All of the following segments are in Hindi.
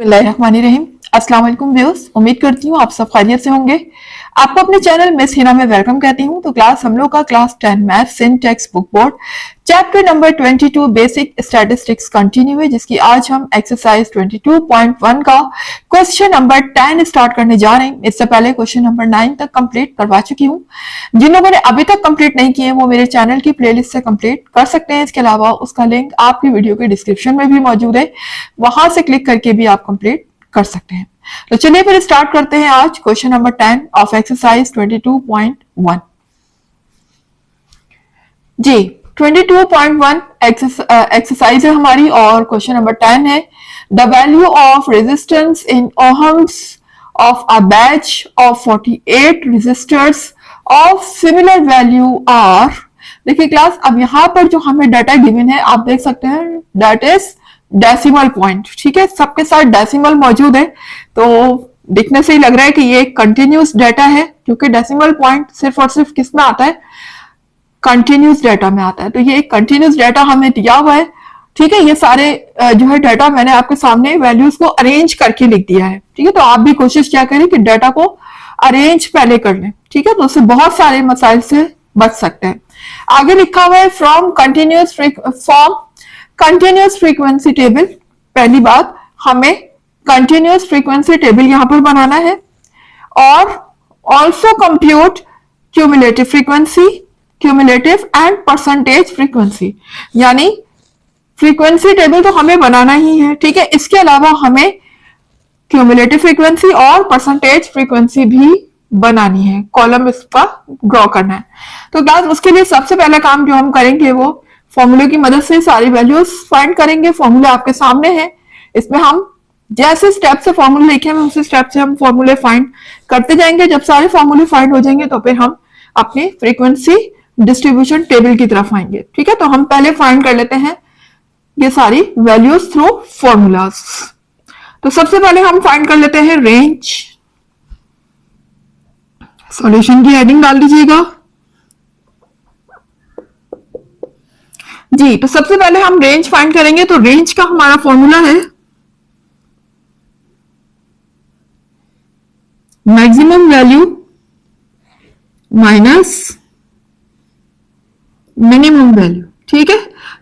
बिस्मिल्लाहिर्रहमानिर्रहीम। अस्सलाम वालेकुम व्यूअर्स, उम्मीद करती हूँ आप सब खैरियत से होंगे। आपको अपने चैनल मिस हिना में वेलकम कहती हूँ। तो क्लास हम लोग का क्लास 10 मैथ्स इन text book board chapter number 22 basic statistics continue है, जिसकी आज हम एक्सरसाइज 22.1 का क्वेश्चन नंबर 10 स्टार्ट करने जा रहे हैं। इससे पहले क्वेश्चन नंबर 9 तक कंप्लीट करवा चुकी हूँ। जिन लोगों ने अभी तक कंप्लीट नहीं किए वो मेरे चैनल की प्लेलिस्ट से कंप्लीट कर सकते हैं। इसके अलावा उसका लिंक आपकी वीडियो के डिस्क्रिप्शन में भी मौजूद है, वहां से क्लिक करके भी आप कंप्लीट कर सकते हैं। तो चलिए फिर स्टार्ट करते हैं आज क्वेश्चन नंबर 10 ऑफ एक्सरसाइज 22.1। जी 22.1 एक्सरसाइज है हमारी और क्वेश्चन नंबर 10 है the value of resistance in ohms of a batch of 48 resistors of similar value are. देखिए क्लास, अब यहां पर जो हमें डाटा गिवन है आप देख सकते हैं दैट इज डेसिमल पॉइंट। ठीक है, सबके साथ डेसिमल मौजूद है, तो दिखने से ही लग रहा है कि ये कंटिन्यूस डाटा है, क्योंकि डेसिमल पॉइंट सिर्फ और सिर्फ किस में आता है, कंटिन्यूस डाटा में आता है। तो ये एक कंटिन्यूस डाटा हमें दिया हुआ है। ठीक है, ये सारे जो है डाटा मैंने आपके सामने वैल्यूज को अरेंज करके लिख दिया है। ठीक है, तो आप भी कोशिश क्या करें कि डाटा को अरेंज पहले कर लें। ठीक है, तो उससे बहुत सारे मसाइल से बच सकते हैं। आगे लिखा हुआ है from continuous form continuous frequency table. पहली बात, हमें कंटिन्यूस फ्रीक्वेंसी टेबल यहां पर बनाना है और also compute cumulative frequency, cumulative and percentage frequency. यानी फ्रीक्वेंसी टेबल तो हमें बनाना ही है। ठीक है, इसके अलावा हमें क्यूमुलेटिव फ्रीक्वेंसी और परसेंटेज फ्रीक्वेंसी भी बनानी है, कॉलम इसका ड्रॉ करना है। तो क्लास उसके लिए सबसे पहला काम जो हम करेंगे वो फॉर्मूले की मदद से सारी वैल्यूज फाइंड करेंगे। फॉर्मूले आपके सामने हैं, इसमें हम जैसे स्टेप से फॉर्मूले लिखे हैं उसी स्टेप से हम फॉर्मूले फाइंड करते जाएंगे। जब सारे फॉर्मूले फाइंड हो जाएंगे तो फिर हम अपनी फ्रीक्वेंसी डिस्ट्रीब्यूशन टेबल की तरफ आएंगे। ठीक है, तो हम पहले फाइंड कर लेते हैं ये सारी वैल्यूज थ्रू फॉर्मूलाज। तो सबसे पहले हम फाइंड कर लेते हैं रेंज। सॉल्यूशन की हेडिंग डाल दीजिएगा जी। तो सबसे पहले हम रेंज फाइंड करेंगे। तो रेंज का हमारा फॉर्मूला है maximum value minus minimum value. ठीक है,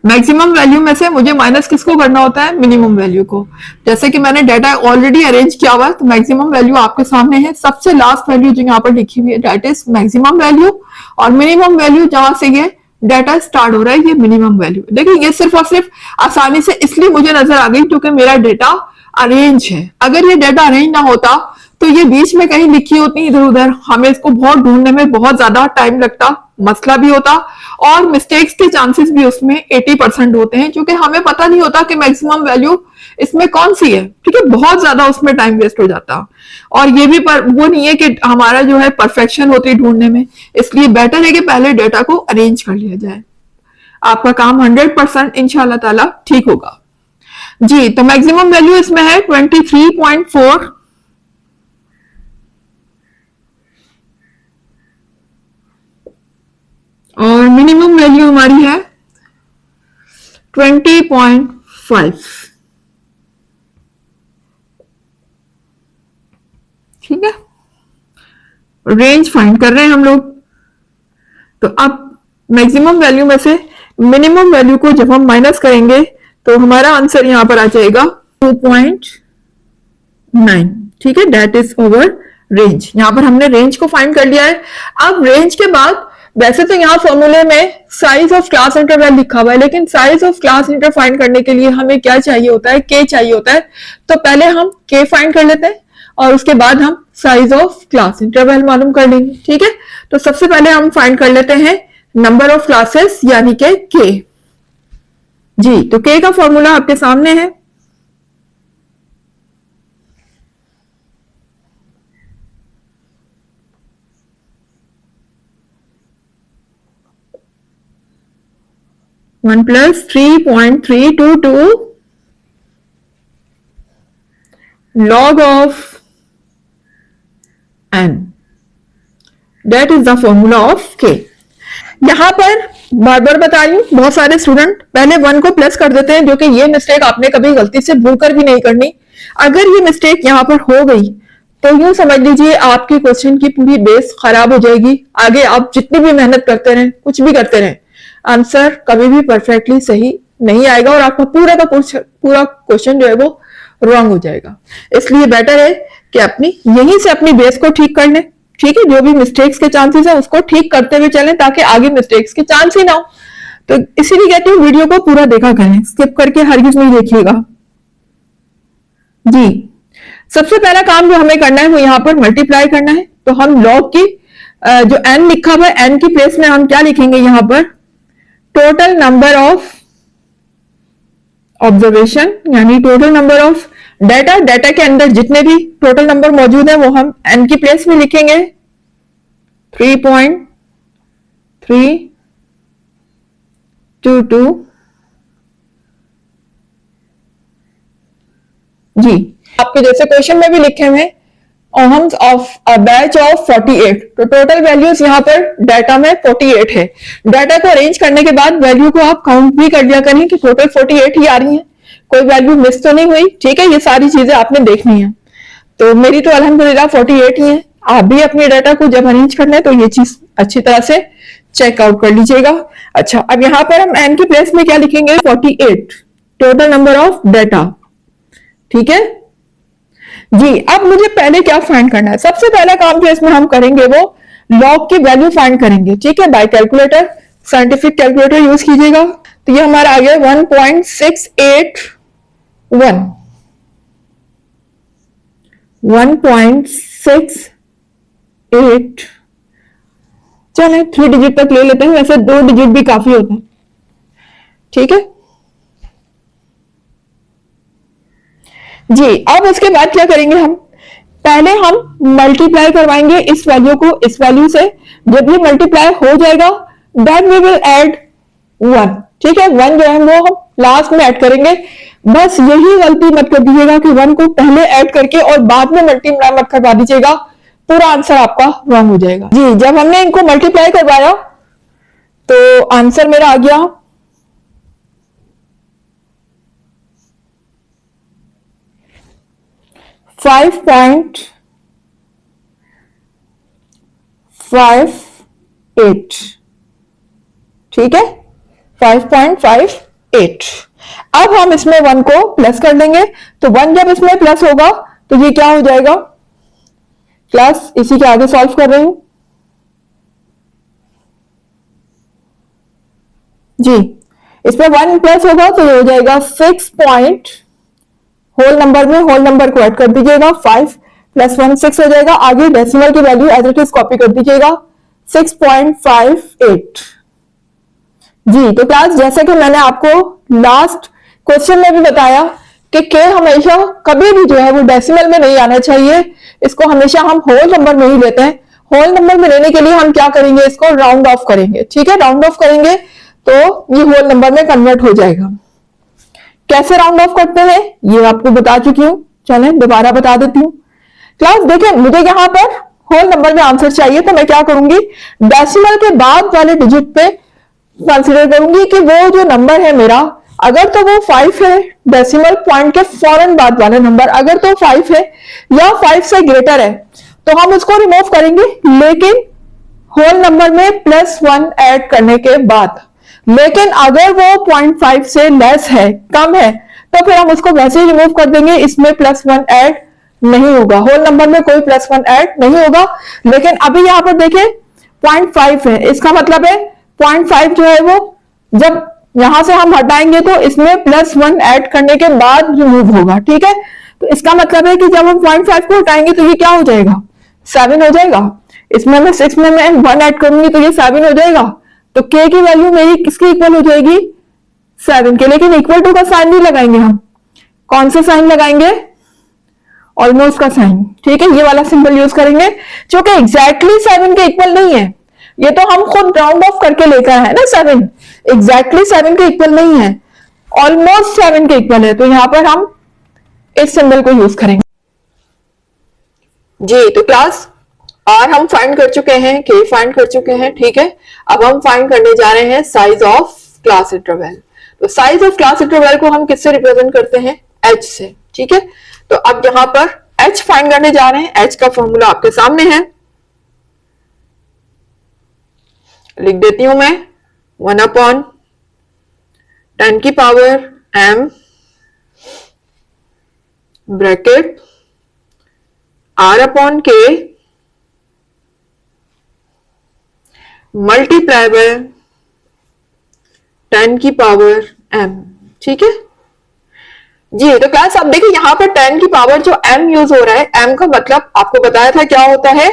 मैक्सिमम वैल्यू में से मुझे माइनस किसको करना होता है, मिनिमम वैल्यू को। जैसे कि मैंने डाटा ऑलरेडी अरेंज किया हुआ है, तो मैक्सिमम वैल्यू आपके सामने है। सबसे लास्ट वैल्यू जो यहाँ पर लिखी हुई है दैट इज मैक्सिमम वैल्यू, और मिनिमम वैल्यू जहां से ये डाटा स्टार्ट हो रहा है ये मिनिमम वैल्यू। देखिए ये सिर्फ और सिर्फ आसानी से इसलिए मुझे नजर आ गई क्योंकि मेरा डेटा अरेंज है। अगर ये डाटा अरेंज ना होता तो ये बीच में कहीं लिखी होती इधर उधर, हमें इसको बहुत ढूंढने में बहुत ज्यादा टाइम लगता, मसला भी होता और मिस्टेक्स के चांसेस भी उसमें 80% होते हैं, क्योंकि हमें पता नहीं होता कि मैक्सिमम वैल्यू इसमें कौन सी है। ठीक है, बहुत ज्यादा उसमें टाइम वेस्ट हो जाता। और ये भी पर वो नहीं है कि हमारा जो है परफेक्शन होती है ढूंढने में, इसलिए बेटर है कि पहले डेटा को अरेंज कर लिया जाए। आपका काम 100% इंशाल्लाह ताला ठीक होगा जी। तो मैक्सिमम वैल्यू इसमें है 23.4 और मिनिमम वैल्यू हमारी है 20.5। ठीक है, रेंज फाइंड कर रहे हैं हम लोग। तो अब मैक्सिमम वैल्यू में से मिनिमम वैल्यू को जब हम माइनस करेंगे तो हमारा आंसर यहां पर आ जाएगा 2.9। ठीक है, दैट इज ओवर रेंज। यहां पर हमने रेंज को फाइंड कर लिया है। अब रेंज के बाद वैसे तो यहाँ फॉर्मूले में साइज ऑफ क्लास इंटरवल लिखा हुआ है, लेकिन size of class inter find करने के लिए हमें क्या चाहिए होता है, के चाहिए होता है। तो पहले हम के फाइंड कर लेते हैं और उसके बाद हम साइज ऑफ क्लास इंटरवल मालूम कर लेंगे। ठीक है, तो सबसे पहले हम फाइंड कर लेते हैं नंबर ऑफ क्लासेस यानी कि के जी। तो के का फॉर्मूला आपके सामने है। One plus 3.322 log of n, that is the formula of k। यहां पर बार बार बता रही हूं, बहुत सारे स्टूडेंट पहले 1 को प्लस कर देते हैं, जो कि ये मिस्टेक आपने कभी गलती से भूल कर भी नहीं करनी। अगर ये मिस्टेक यहाँ पर हो गई तो यूं समझ लीजिए आपके क्वेश्चन की पूरी बेस खराब हो जाएगी। आगे आप जितनी भी मेहनत करते रहें, कुछ भी करते रहें, आंसर कभी भी परफेक्टली सही नहीं आएगा और आपका पूरा का पूरा क्वेश्चन जो है वो रॉन्ग हो जाएगा। इसलिए बेटर है कि अपनी यहीं से अपनी बेस को ठीक कर लें। ठीक है, जो भी मिस्टेक्स के चांसेस है उसको ठीक करते हुए चलें ताकि आगे मिस्टेक्स के चांस ही ना हो। तो इसीलिए कहती हूँ वीडियो को पूरा देखा करें, स्किप करके हरगिज नहीं देखिएगा जी। सबसे पहला काम जो हमें करना है वो यहाँ पर मल्टीप्लाई करना है। तो हम लॉग की जो n लिखा हुआ है, n की प्लेस में हम क्या लिखेंगे यहाँ पर, टोटल नंबर ऑफ ऑब्जर्वेशन, यानी total number of data, data के अंदर जितने भी टोटल नंबर मौजूद है वो हम n की प्लेस में लिखेंगे 3.322 जी। आपके जैसे क्वेश्चन में भी लिखे हुए ohms of a batch of 48, तो टोटल वैल्यूज यहाँ पर डाटा में 48 है। डाटा को अरेंज करने के बाद वैल्यू को आप काउंट भी कर लिया करें कि टोटल 48 ही आ रही है, कोई वैल्यू मिस तो नहीं हुई। ठीक है, ये सारी चीजें आपने देखनी है। तो मेरी तो अल्हम्दुलिल्लाह 48 ही है। आप भी अपने डाटा को जब अरेंज करना है तो ये चीज अच्छी तरह से चेकआउट कर लीजिएगा। अच्छा, अब यहाँ पर हम एन की प्लेस में क्या लिखेंगे, 48 टोटल नंबर ऑफ डाटा। ठीक है जी। अब मुझे पहले क्या फाइंड करना है, सबसे पहला काम जो इसमें हम करेंगे वो लॉग की वैल्यू फाइंड करेंगे। ठीक है, by calculator, scientific calculator use कीजिएगा। तो ये हमारा आ गया 1.681 चले 3 डिजिट तक ले लेते हैं, वैसे 2 डिजिट भी काफी होता है। ठीक है जी। अब उसके बाद क्या करेंगे, हम पहले हम मल्टीप्लाई करवाएंगे इस वैल्यू को इस वैल्यू से। जब ये मल्टीप्लाई हो जाएगा देन वी विल ऐड 1। ठीक है, 1 जो है वो हम लास्ट में ऐड करेंगे। बस यही गलती मत कर दीजिएगा कि 1 को पहले ऐड करके और बाद में मल्टीप्लाई मत करवा दीजिएगा, पूरा आंसर आपका रॉन्ग हो जाएगा जी। जब हमने इनको मल्टीप्लाई करवाया तो आंसर मेरा आ गया 5.58। ठीक है, 5.58। अब हम इसमें 1 को प्लस कर लेंगे। तो 1 जब इसमें प्लस होगा तो ये क्या हो जाएगा, प्लस, इसी के आगे सॉल्व कर रही हूं जी। इसमें 1 प्लस होगा तो ये हो जाएगा 6 पॉइंट, होल नंबर में होल नंबर को ऐड कर दीजिएगा, 5 + 1 6 हो जाएगा। आगे डेसिमल की value as it is copy कर दीजिएगा 6.58 जी। तो क्लास, जैसे कि मैंने आपको लास्ट क्वेश्चन में भी बताया कि के हमेशा कभी भी जो है वो डेसिमल में नहीं आना चाहिए, इसको हमेशा हम होल नंबर में ही लेते हैं। होल नंबर में लेने के लिए हम क्या करेंगे, इसको राउंड ऑफ करेंगे। ठीक है, राउंड ऑफ करेंगे तो ये होल नंबर में कन्वर्ट हो जाएगा। कैसे राउंड ऑफ करते हैं ये आपको बता चुकी हूं, चलें दोबारा बता देती हूँ। क्लास देखें, मुझे यहाँ पर होल नंबर में आंसर चाहिए तो मैं क्या करूंगी, डेसिमल के बाद वाले डिजिट पे कंसीडर करूंगी कि वो जो नंबर है मेरा, अगर तो वो 5 है, डेसिमल पॉइंट के फौरन बाद वाला नंबर अगर तो 5 है या 5 से ग्रेटर है तो हम उसको रिमूव करेंगे, लेकिन होल नंबर में +1 ऐड करने के बाद। लेकिन अगर वो 0.5 से लेस है, कम है, तो फिर हम उसको वैसे ही रिमूव कर देंगे, इसमें +1 ऐड नहीं होगा, होल नंबर में कोई +1 ऐड नहीं होगा। लेकिन अभी यहां पर देखें 0.5 है, इसका मतलब है 0.5 जो है वो जब यहां से हम हटाएंगे तो इसमें +1 ऐड करने के बाद रिमूव होगा। ठीक है, तो इसका मतलब है कि जब हम 0.5 को हटाएंगे तो ये क्या हो जाएगा, 7 हो जाएगा। इसमें मैं 6 में मैं 1 ऐड करूंगी तो ये 7 हो जाएगा। तो के की वैल्यू मेरी किसके इक्वल हो जाएगी, 7 के। लेकिन इक्वल टू का साइन नहीं लगाएंगे हम, कौन सा साइन लगाएंगे, ऑलमोस्ट का साइन। ठीक है, ये वाला सिंबल यूज करेंगे जो कि एग्जैक्टली 7 के इक्वल नहीं है, ये तो हम खुद राउंड ऑफ करके लेकर है ना 7, एग्जैक्टली 7 के इक्वल नहीं है, ऑलमोस्ट 7 के इक्वल है। तो यहां पर हम इस सिंबल को यूज करेंगे जी। तो क्लास आर हम फाइंड कर चुके हैं, के फाइंड कर चुके हैं। ठीक है, अब हम फाइंड करने जा रहे हैं साइज ऑफ क्लास इंटरवल। तो साइज ऑफ क्लास इंटरवल को हम किससे रिप्रेजेंट करते हैं, H से, ठीक है। तो अब यहां पर H फाइंड करने जा रहे हैं। H का फॉर्मूला आपके सामने है, लिख देती हूं मैं, 1/10⁻m bracket R/K multiply by 10⁻m, ठीक है जी। तो क्लास आप देखिए यहाँ पर 10 की पावर जो m यूज हो रहा है, m का मतलब आपको बताया था क्या होता है,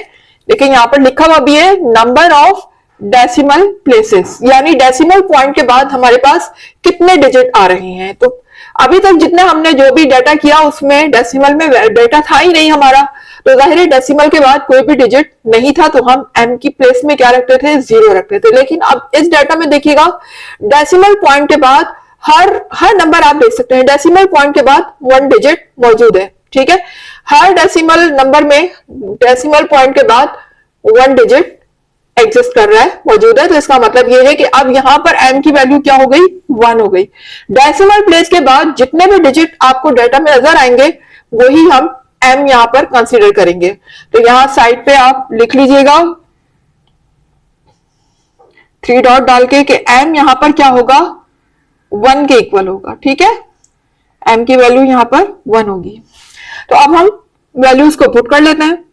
लेकिन यहाँ पर लिखा हुआ भी है नंबर ऑफ डेसिमल प्लेसेस, यानी डेसिमल पॉइंट के बाद हमारे पास कितने डिजिट आ रहे हैं। तो अभी तक जितने हमने जो भी डाटा किया उसमें डेसिमल में डाटा था ही नहीं हमारा, तो जाहिर है डेसिमल के बाद कोई भी डिजिट नहीं था, तो हम m की प्लेस में क्या रखते थे, 0 रखते थे। लेकिन अब इस डाटा में देखिएगा डेसिमल पॉइंट के बाद हर नंबर आप देख सकते हैं डेसिमल पॉइंट के बाद 1 डिजिट मौजूद है, ठीक है। हर डेसिमल नंबर में डेसिमल पॉइंट के बाद 1 डिजिट एग्जिस्ट कर रहा है, मौजूद है। तो इसका मतलब यह है कि अब यहां पर m की वैल्यू क्या हो गई, 1 हो गई। डेसिमल प्लेस के बाद जितने भी डिजिट आपको डाटा में नजर आएंगे वही हम m यहां पर कंसीडर करेंगे। तो यहां साइड पे आप लिख लीजिएगा 3 डॉट डाल के कि m यहां पर क्या होगा, 1 के इक्वल होगा, ठीक है। m की वैल्यू यहां पर 1 होगी। तो अब हम वैल्यूज को पुट कर लेते हैं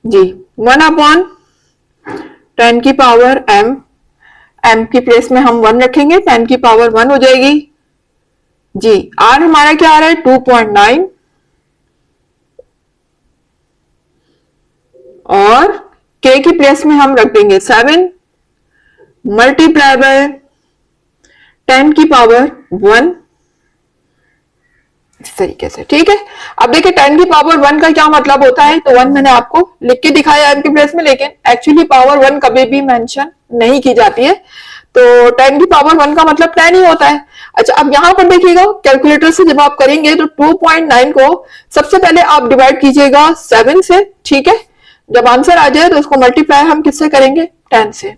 जी। 1/10 की पावर m की प्लेस में हम 1 रखेंगे, 10 की पावर 1 हो जाएगी जी। r हमारा क्या आ रहा है, 2.9, और k की प्लेस में हम रख देंगे 7 मल्टीप्लाई बाय 10 की पावर 1, इस तरीके से, ठीक है। अब देखिए 10 की पावर 1 का क्या मतलब होता है, तो 1 मैंने आपको लिख के दिखाया m की प्लेस में, लेकिन एक्चुअली पावर 1 कभी भी मेंशन नहीं की जाती है, तो 10 की पावर 1 का मतलब 10 ही होता है। अच्छा, अब यहां पर देखिएगा कैलकुलेटर से जब आप करेंगे तो 2.9 को सबसे पहले आप डिवाइड कीजिएगा 7 से, ठीक है। जब आंसर आ जाए तो उसको मल्टीप्लाई हम किससे करेंगे, 10 से।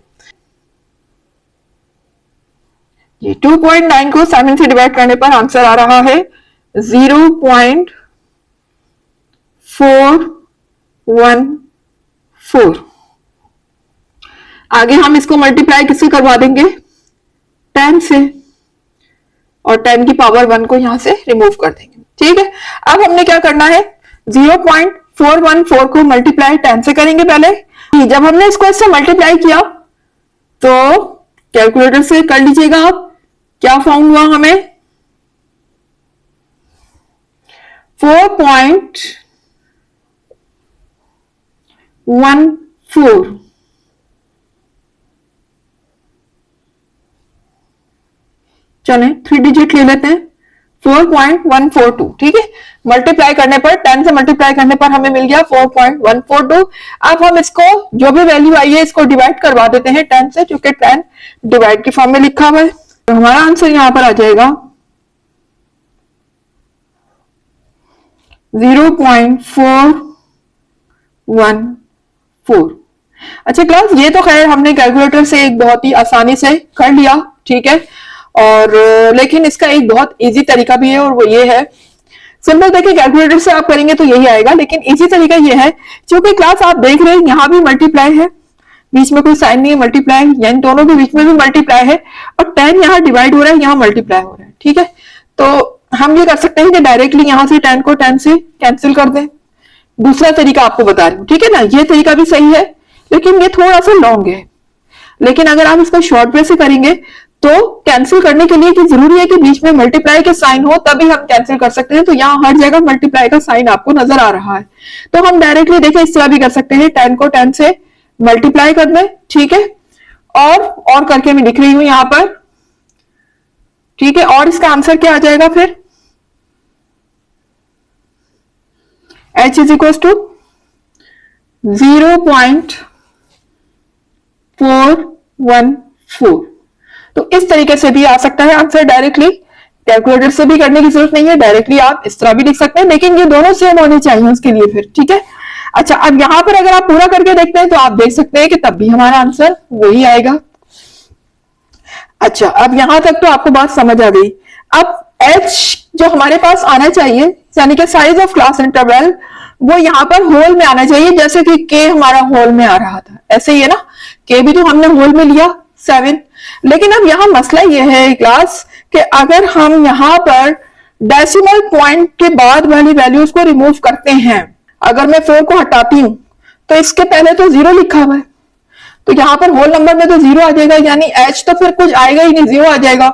ये 2.9 को 7 से डिवाइड करने पर आंसर आ रहा है 0.414। आगे हम इसको मल्टीप्लाई किससे करवा देंगे, 10 से, और 10 की पावर 1 को यहां से रिमूव कर देंगे, ठीक है। अब हमने क्या करना है, 0.414 को मल्टीप्लाई 10 से करेंगे पहले। जब हमने इसको इससे मल्टीप्लाई किया तो कैलकुलेटर से कर लीजिएगा आप, क्या फॉर्म हुआ हमें, 4.14। चले 3 डिजिट ले लेते हैं, 4.142, ठीक है। मल्टीप्लाई करने पर 10 से मल्टीप्लाई करने पर हमें मिल गया 4.142। अब हम इसको जो भी वैल्यू आई है इसको डिवाइड करवा देते हैं 10 से, क्योंकि 10 डिवाइड की फॉर्म में लिखा हुआ है। तो हमारा आंसर यहां पर आ जाएगा 0.414। अच्छा क्लास, ये तो खैर हमने कैलकुलेटर से एक बहुत ही आसानी से कर लिया, ठीक है। और लेकिन इसका एक बहुत इजी तरीका भी है, और वो ये है, सिंपल देखिए कैलकुलेटर से आप करेंगे तो यही आएगा, लेकिन इजी तरीका ये है, क्योंकि क्लास आप देख रहे हैं यहां भी मल्टीप्लाई है, बीच में कोई साइन नहीं है, मल्टीप्लाई, यानी दोनों के बीच में भी मल्टीप्लाई है, और 10 यहाँ डिवाइड हो रहा है, यहाँ मल्टीप्लाई हो रहा है, ठीक है। तो हम ये कर सकते हैं कि डायरेक्टली यहां से 10 को 10 से कैंसिल कर दें। दूसरा तरीका आपको बता रही हूँ, ठीक है ना, ये तरीका भी सही है, लेकिन ये थोड़ा सा लॉन्ग है। लेकिन अगर आप इसको शॉर्ट वे से करेंगे तो कैंसिल करने के लिए कि जरूरी है कि बीच में मल्टीप्लाई के साइन हो तभी हम कैंसिल कर सकते हैं। तो यहाँ हर जगह मल्टीप्लाई का साइन आपको नजर आ रहा है, तो हम डायरेक्टली देखिए इस तरह भी कर सकते हैं, 10 को 10 से मल्टीप्लाई कर दें, ठीक है। और करके मैं लिख रही हूं यहां पर, ठीक है। और इसका आंसर क्या आ जाएगा फिर, h इज इक्वल टू 0.414। तो इस तरीके से भी आ सकता है आंसर, डायरेक्टली कैलकुलेटर से भी करने की जरूरत नहीं है, डायरेक्टली आप इस तरह भी लिख सकते हैं, लेकिन ये दोनों सेम होने चाहिए उसके लिए फिर, ठीक है। अच्छा, अब यहां पर अगर आप पूरा करके देखते हैं तो आप देख सकते हैं कि तब भी हमारा आंसर वही आएगा। अच्छा, अब यहां तक तो आपको बात समझ आ गई। अब h जो हमारे पास आना चाहिए, यानी कि साइज ऑफ क्लास इंटरवल, वो यहाँ पर होल में आना चाहिए, जैसे कि के हमारा होल में आ रहा था, ऐसे ही है ना, के भी तो हमने होल में लिया 7। लेकिन अब यहाँ मसला ये है क्लास कि अगर हम यहाँ पर डेसिमल पॉइंट के बाद वाली वैल्यूज को रिमूव करते हैं, अगर मैं 4 को हटाती हूं तो इसके पहले तो 0 लिखा हुआ है, तो यहाँ पर होल नंबर में तो 0 आ जाएगा, यानी एच तो फिर कुछ आएगा ही नहीं, 0 आ जाएगा।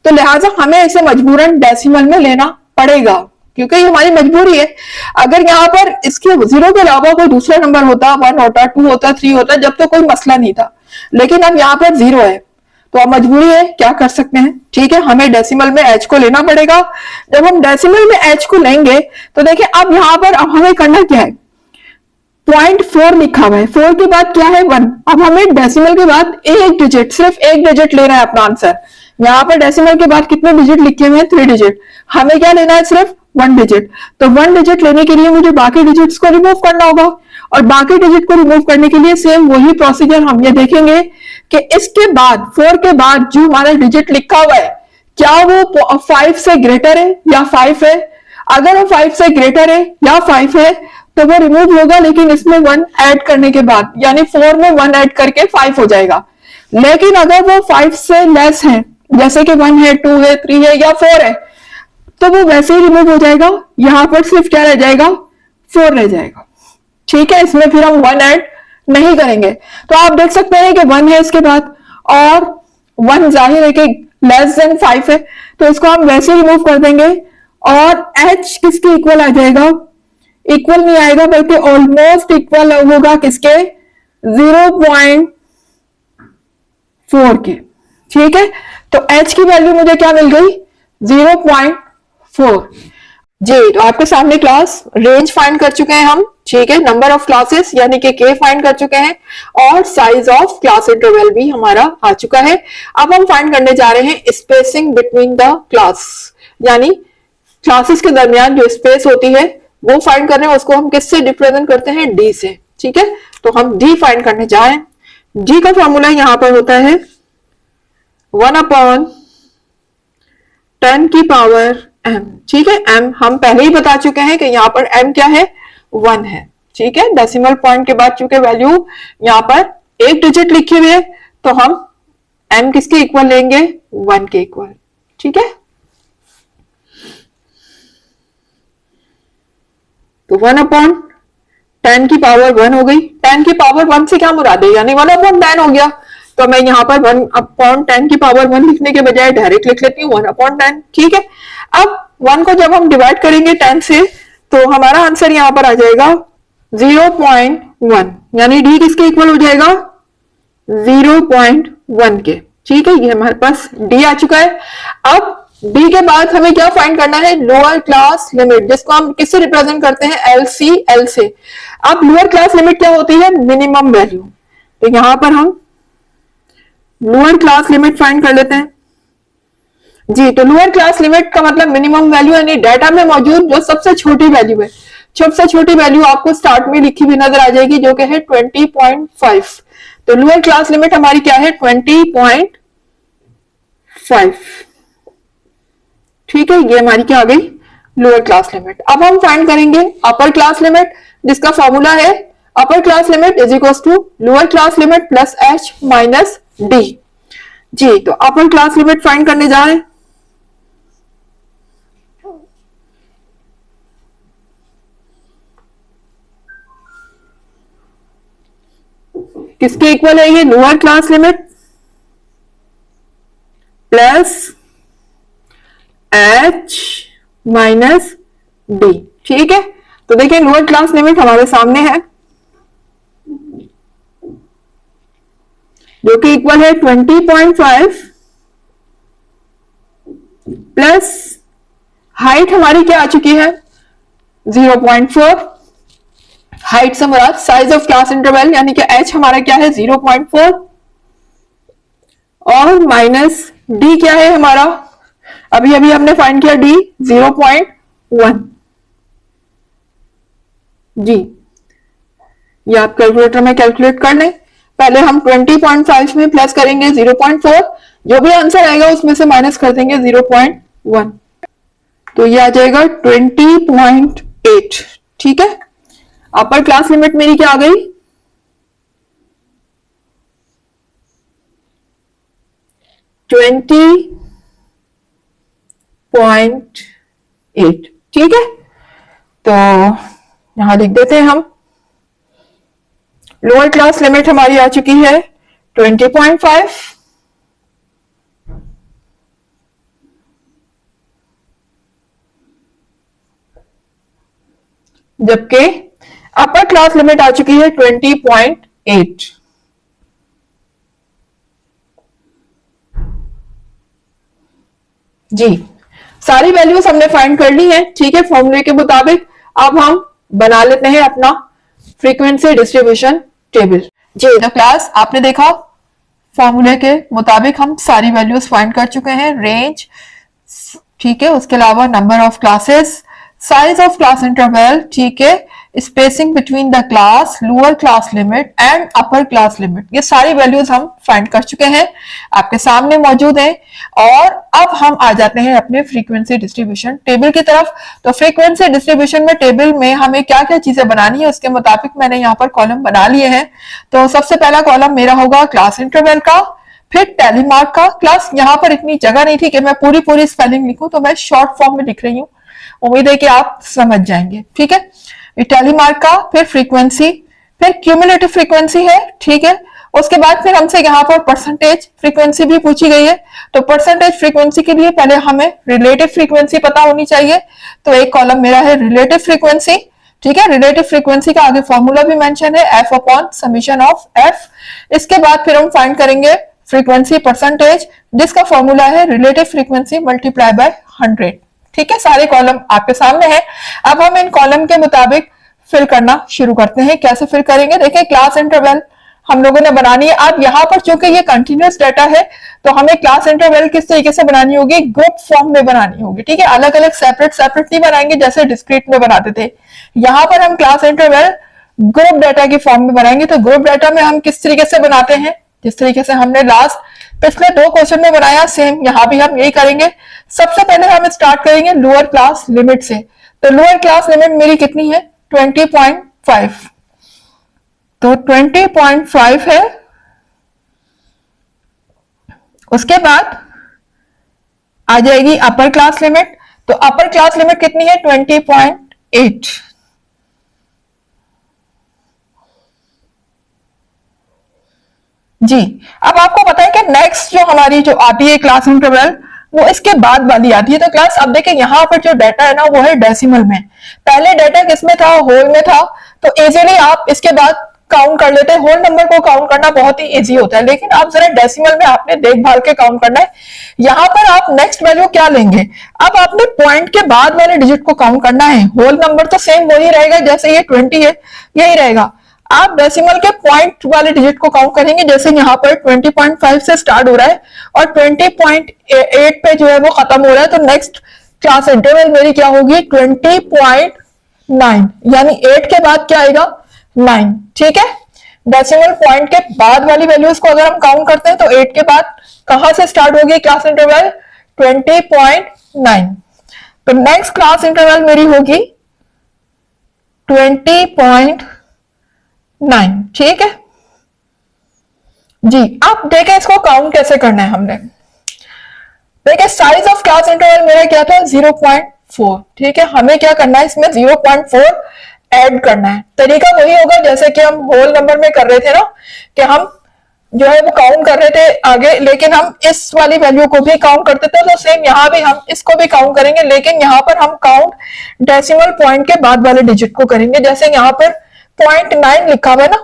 तो लिहाजा हमें इसे मजबूरन डेसिमल में लेना पड़ेगा, क्योंकि ये हमारी मजबूरी है। अगर यहाँ पर इसके 0 के अलावा कोई दूसरा नंबर होता, 1 होता, 2 होता, 3 होता, जब तो कोई मसला नहीं था, लेकिन अब यहाँ पर 0 है, तो अब मजबूरी है, क्या कर सकते हैं, ठीक है, हमें डेसिमल में एच को लेना पड़ेगा। जब हम डेसिमल में एच को लेंगे तो देखिए अब यहाँ पर अब हमें करना क्या है, 0.4 लिखा हुआ है, 4 के बाद क्या है 1। अब हमें डेसिमल के बाद एक डिजिट, सिर्फ एक डिजिट लेना है अपना आंसर। यहाँ पर डेसिमल के बाद कितने डिजिट लिखे हुए हैं, 3 डिजिट, हमें क्या लेना है, सिर्फ 1 डिजिट। तो 1 डिजिट लेने के लिए मुझे बाकी डिजिट्स को रिमूव करना होगा, और बाकी डिजिट को रिमूव करने के लिए सेम वही प्रोसीजर हम ये देखेंगे कि इसके बाद 4 के बाद जो हमारा डिजिट लिखा हुआ है, क्या वो 5 से ग्रेटर है या 5 है। अगर वो 5 से ग्रेटर है या 5 है तो वो रिमूव होगा, लेकिन इसमें 1 ऐड करने के बाद, यानी 4 में 1 ऐड करके 5 हो जाएगा। लेकिन अगर वो 5 से लेस है, जैसे कि 1 है, 2 है, 3 है या 4 है, तो वो वैसे ही रिमूव हो जाएगा, यहां पर सिर्फ क्या रह जाएगा, 4 रह जाएगा, ठीक है। इसमें फिर हम 1 ऐड नहीं करेंगे। तो आप देख सकते हैं कि 1 है इसके बाद, और 1 जाहिर है कि लेस देन 5 है, तो इसको हम वैसे रिमूव कर देंगे, और h किसके इक्वल आ जाएगा, इक्वल नहीं आएगा बल्कि ऑलमोस्ट इक्वल होगा किसके, 0.4 के, ठीक है। तो h की वैल्यू मुझे क्या मिल गई, 0.4। जी, तो आपके सामने क्लास रेंज फाइंड कर चुके हैं हम, ठीक है, नंबर ऑफ क्लासेस यानी कि के फाइंड कर चुके हैं, और साइज ऑफ क्लास इंटरवल भी हमारा आ चुका है। अब हम फाइंड करने जा रहे हैं स्पेसिंग बिटवीन द क्लास, यानी क्लासेस के दरमियान जो स्पेस होती है वो फाइंड कर रहे हैं, उसको हम किससे रिप्रेजेंट करते हैं, डी से, ठीक है। तो हम डी फाइंड करने जा रहे हैं। डी का फॉर्मूला यहां पर होता है 1/10 की पावर m, ठीक है। m हम पहले ही बता चुके हैं कि यहाँ पर m क्या है, 1 है, ठीक है। डेसिमल पॉइंट के बाद चूंकि वैल्यू यहाँ पर एक डिजिट लिखी हुई है, तो हम m किसके इक्वल लेंगे, 1 के इक्वल, ठीक है। तो 1/10 की पावर 1 हो गई। 10 की पावर 1 से क्या मुराद है, यानी 1/10 हो गया। तो मैं यहाँ पर 1/10 की पावर 1 लिखने के बजाय डायरेक्ट लिख लेती हूँ 1/10, ठीक है। अब 1 को जब हम डिवाइड करेंगे 10 से, तो हमारा आंसर यहाँ पर आ जाएगा 0.1, यानी डी किसके इक्वल हो जाएगा, 0.1 के, ठीक है। ये हमारे पास डी आ चुका है। अब डी के बाद हमें क्या फाइंड करना है, लोअर क्लास लिमिट, जिसको हम किससे रिप्रेजेंट करते हैं, एल सी एल से। अब लोअर क्लास लिमिट क्या होती है, मिनिमम वैल्यू। तो यहां पर हम लोअर क्लास लिमिट फाइंड कर लेते हैं। जी, तो लोअर क्लास लिमिट का मतलब मिनिमम वैल्यू, यानी डाटा में मौजूद जो सबसे छोटी वैल्यू है, सबसे छोटी वैल्यू आपको स्टार्ट में लिखी हुई नजर आ जाएगी, जो कि है 20.5। तो लोअर क्लास लिमिट हमारी क्या है, 20.5, ठीक है। ये हमारी क्या आ गई, लोअर क्लास लिमिट। अब हम फाइंड करेंगे अपर क्लास लिमिट, जिसका फॉर्मूला है upper class limit is equal to lower class limit plus H minus D. जी, तो अपर क्लास लिमिट फाइंड करने जा रहे हैं। किसके इक्वल है ये, lower class limit plus H minus D, ठीक है। तो देखिए लोअर क्लास लिमिट हमारे सामने है, जो कि इक्वल है 20.5 प्लस हाइट हमारी क्या आ चुकी है, 0.4। हाइट से मुराद साइज ऑफ क्लास इंटरवल, यानी कि एच हमारा क्या है, 0.4, और माइनस डी क्या है हमारा, अभी अभी हमने फाइंड किया डी 0.1। जी, ये आप कैलकुलेटर में कैलकुलेट कर लें। पहले हम 20.5 में प्लस करेंगे 0.4, जो भी आंसर आएगा उसमें से माइनस कर देंगे 0.1। तो ये आ जाएगा 20.8। ठीक है, अपर क्लास लिमिट मेरी क्या आ गई, 20.8। ठीक है, तो यहां लिख देते हैं हम, लोअर क्लास लिमिट हमारी आ चुकी है 20.5, जबकि अपर क्लास लिमिट आ चुकी है 20.8। जी, सारी वैल्यूज हमने फाइंड कर ली है। ठीक है, फॉर्मूले के मुताबिक अब हम बना लेते हैं अपना फ्रीक्वेंसी डिस्ट्रीब्यूशन टेबल। जी तो क्लास आपने देखा, फॉर्मूले के मुताबिक हम सारी वैल्यूज फाइंड कर चुके हैं, रेंज, ठीक है, उसके अलावा number of classes, size of class interval, ठीक है, spacing between the class, lower class limit and upper class limit, ये सारी वैल्यूज हम फाइंड कर चुके हैं, आपके सामने मौजूद हैं। और अब हम आ जाते हैं अपने फ्रीक्वेंसी डिस्ट्रीब्यूशन टेबल की तरफ। तो फ्रीक्वेंसी डिस्ट्रीब्यूशन में टेबल में हमें क्या क्या चीजें बनानी है उसके मुताबिक मैंने यहाँ पर कॉलम बना लिए हैं। तो सबसे पहला कॉलम मेरा होगा क्लास इंटरवल का, फिर टैली मार्क का। क्लास यहाँ पर इतनी जगह नहीं थी कि मैं पूरी स्पेलिंग लिखूं, तो मैं शॉर्ट फॉर्म में लिख रही हूँ, उम्मीद है कि आप समझ जाएंगे। ठीक है, टैली मार्क का, फिर फ्रीक्वेंसी, फिर क्यूमुलेटिव फ्रीक्वेंसी है। ठीक है, उसके बाद फिर हमसे यहाँ पर परसेंटेज फ्रीक्वेंसी भी पूछी गई है। तो परसेंटेज फ्रीक्वेंसी के लिए पहले हमें रिलेटिव फ्रीक्वेंसी पता होनी चाहिए, तो एक कॉलम मेरा है रिलेटिव फ्रीक्वेंसी। ठीक है, रिलेटिव फ्रीक्वेंसी का आगे फॉर्मूला भी मेंशन है, F upon summation of F. इसके बाद फिर हम फाइंड करेंगे फ्रीक्वेंसी परसेंटेज, जिसका फॉर्मूला है रिलेटिव फ्रीक्वेंसी मल्टीप्लाई बाय 100। ठीक है, सारे कॉलम आपके सामने हैं। अब हम इन कॉलम के मुताबिक फिल करना शुरू करते हैं। कैसे फिल करेंगे, देखिए क्लास इंटरवल हम लोगों ने बनानी है। अब यहाँ पर चूंकि ये कंटिन्यूअस डाटा है, तो हमें क्लास इंटरवल किस तरीके से बनानी होगी, ग्रुप फॉर्म में बनानी होगी। ठीक है, अलग अलग सेपरेट नहीं बनाएंगे जैसे डिस्क्रीट में बनाते थे। यहाँ पर हम क्लास इंटरवल ग्रुप डाटा की फॉर्म में बनाएंगे। तो ग्रुप डाटा में हम किस तरीके से बनाते हैं, जिस तरीके से हमने लास्ट पिछले 2 क्वेश्चन में बनाया, सेम यहाँ भी हम यही करेंगे। सबसे पहले हम स्टार्ट करेंगे लोअर क्लास लिमिट से। तो लोअर क्लास लिमिट मेरी कितनी है, 20.5। तो 20.5 है। उसके बाद आ जाएगी अपर क्लास लिमिट। तो अपर क्लास लिमिट कितनी है, 20.8। जी, अब आपको पता है कि नेक्स्ट जो हमारी जो आती है क्लास इंटरवल, वो इसके बाद वाली आती है। तो क्लास अब देखिए यहाँ पर जो डाटा है ना, वो है डेसिमल में। पहले डाटा किसमें था, होल में था। तो इजीली आप इसके बाद काउंट कर लेते हैं। होल नंबर को काउंट करना बहुत ही इजी होता है, लेकिन आप जरा डेसिमल में आपने देखभाल के काउंट करना है। यहाँ पर आप नेक्स्ट वैल्यू क्या लेंगे, अब आपने पॉइंट के बाद वाले डिजिट को काउंट करना है। होल नंबर तो सेम वही रहेगा, जैसे ये 20 है यही रहेगा। आप डेसिमल के पॉइंट वाले डिजिट को काउंट करेंगे, जैसे यहाँ पर 20.5 से स्टार्ट हो रहा है और 20.8 पे जो है वो खत्म हो रहा है। तो नेक्स्ट क्लास इंटरवल मेरी क्या होगी, 20.9, यानी 8 के बाद क्या आएगा, 9। ठीक है, डेसिमल पॉइंट के बाद वाली वैल्यूज को अगर हम काउंट करते हैं तो 8 के बाद कहां से स्टार्ट होगी क्लास इंटरवल, 20.9। तो नेक्स्ट क्लास इंटरवल मेरी होगी 20.9। ठीक है जी, अब देखें इसको काउंट कैसे करना है हमने। देखिए साइज ऑफ क्लास इंटरवल मेरा क्या था, 0.4। ठीक है, हमें क्या करना है, इसमें 0.4 ऐड करना है। तरीका वही होगा जैसे कि हम होल नंबर में कर रहे थे ना, कि हम जो है वो काउंट कर रहे थे आगे, लेकिन हम इस वाली वैल्यू को भी काउंट करते थे। तो सेम यहाँ भी हम इसको भी काउंट करेंगे, लेकिन यहाँ पर हम काउंट डेसिमल पॉइंट के बाद वाले डिजिट को करेंगे। जैसे यहाँ पर 0.9 लिखा हुआ है ना,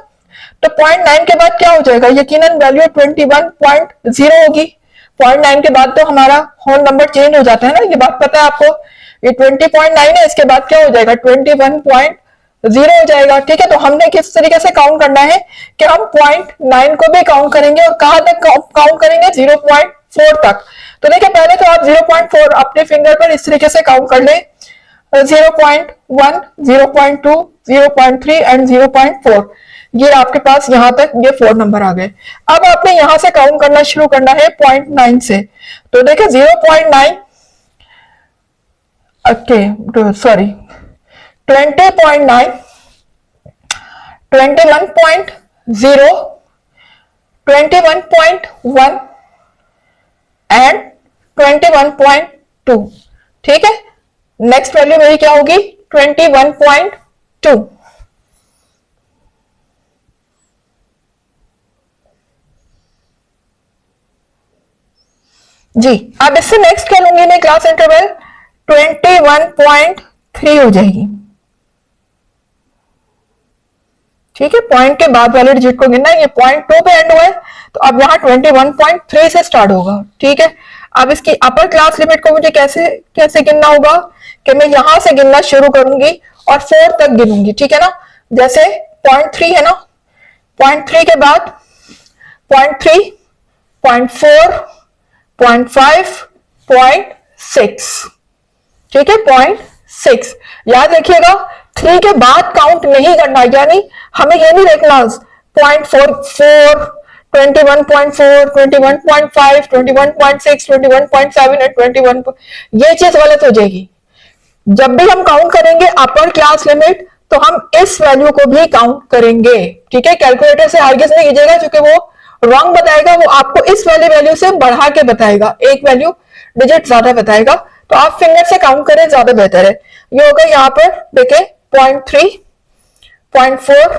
तो 0.9 के बाद क्या हो जाएगा, यकीनन वैल्यू 21.0 होगी। 0.9 के बाद तो हमारा होल नंबर चेंज हो जाता है ना, ये बात पता है आपको। ये 20.9 है, इसके बाद क्या हो जाएगा, 21.0 हो जाएगा। ठीक है, तो हमने किस तरीके से काउंट करना है कि हम 0.9 को भी काउंट करेंगे और कहां तक काउंट करेंगे, 0.4 तक। तो देखिए पहले तो आप 0.4 अपने फिंगर पर इस तरीके से काउंट कर लें, 0.1, 0.2, 0.3 एंड 0.4। ये आपके पास यहां तक ये 4 नंबर आ गए। अब आपने यहां से काउंट करना शुरू करना है 0.9 से। तो देखिए 0.9 ओके सॉरी 20.9, 21.0, 21.1 एंड 21.2। ठीक है, नेक्स्ट वैल्यू मेरी क्या होगी 21.2। जी, अब इससे नेक्स्ट क्या लूंगी मैं क्लास इंटरवल 21.3 हो जाएगी। ठीक है, पॉइंट के बाद वाले डिजिट को गिनना है, ये 0.2 पे एंड हुआ है तो अब यहाँ 21.3 से स्टार्ट होगा। ठीक है, अब इसकी अपर क्लास लिमिट को मुझे कैसे कैसे गिनना होगा कि मैं यहां से गिनना शुरू करूंगी और 4 तक गिनूंगी। ठीक है ना, जैसे 0.3 है ना, 0.3 के बाद 0.3, 0.4, 0.5, 0.6। ठीक है, 0.6 याद रखिएगा, 3 के बाद काउंट नहीं करना, यानी हमें ये नहीं देखना 0.44, 21.4, 21.5, 21.6, 21.7 और 21, ये चीज गलत हो जाएगी। जब भी हम काउंट करेंगे अपर क्लास लिमिट तो हम इस वैल्यू को भी काउंट करेंगे। ठीक है, कैलकुलेटर से हरगिज नहीं कीजिएगा क्योंकि वो रॉन्ग बताएगा, वो आपको इस वाली वैल्यू से बढ़ा के बताएगा, एक वैल्यू डिजिट ज्यादा बताएगा, तो आप फिंगर से काउंट करें, ज्यादा बेहतर है। ये होगा यहाँ पर देखें 0.3, 0.4,